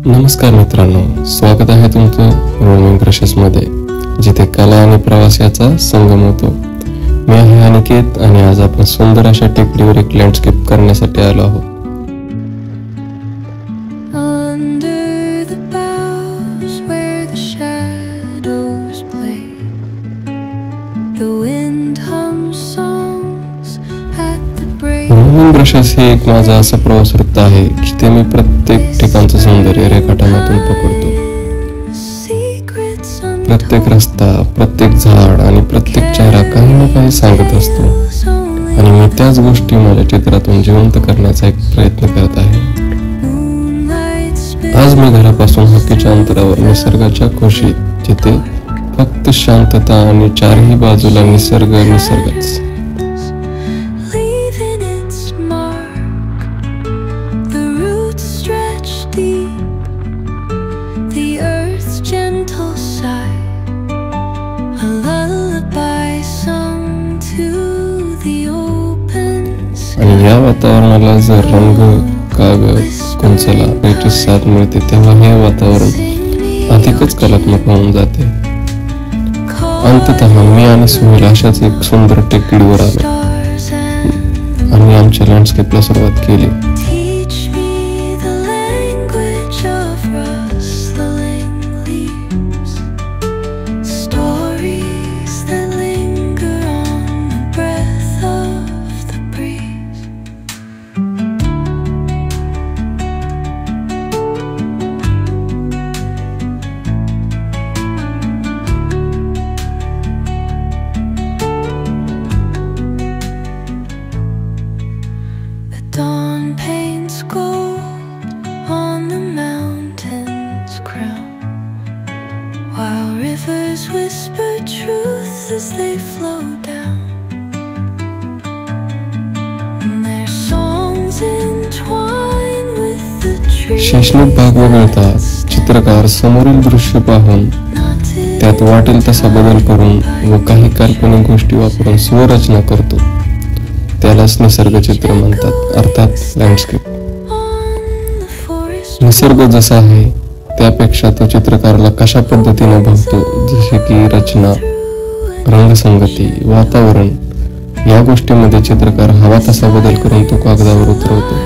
नमस्कार मित्रांनो, स्वागत आहे तुमचं रोमिंग ब्रशेस मध्ये, जिथे कला आणि प्रवास याचा संगम होतो. मी आहे अनिकेत आणि आज आपण सुंदर अशा टेकडीवर एक लँडस्केप करण्यासाठी आलो आहोत. रोमिंग ब्रशेस हे एक माझा असा प्रवास वृत्त आहे जिथे मी प्रत्येक ठिकाणचं सौंदर्य रेखाटनातून पकडतो. प्रत्येक रस्ता, प्रत्येक झाड आणि प्रत्येक चेहरा काही ना काही सांगत असतो आणि मी त्याच गोष्टी माझ्या चित्रातून जिवंत करण्याचा एक प्रयत्न करत आहे. आज मी घरापासून हक्कीच्या अंतरावर निसर्गाच्या खोशीत, जिथे फक्त शांतता आणि चारही बाजूला निसर्गच. आणि या वातावरणाला जर रंग, कागद, कुंचला याची साथ मिळते तेव्हा हे वातावरण अधिकच कलात्मक होऊन जाते. अंततः मी आणि सुनील अशाच एक सुंदर टेकडीवर आलो. आम्ही आमच्या लँडस्केपला सुरुवात केली. Dawn paints gold on the mountain's crown, while rivers whisper truth as they flow down, and their songs entwine with the trees. शैक्षणिक भाग वगळता चित्रकार समोरील दृश्य पाहून त्यात वाटेल तसा बदल करून व काही काल्पनिक गोष्टी वापरून स्वरचना करतो. त्यालाच निसर्ग चित्र म्हणतात, अर्थात लँडस्केप. निसर्ग जसा आहे त्यापेक्षा तो चित्रकाराला कशा पद्धतीने भावतो, जसे की रचना, रंगसंगती, वातावरण, या गोष्टींमध्ये चित्रकार हवा तसा बदल करून तो कागदावर उतरवतो.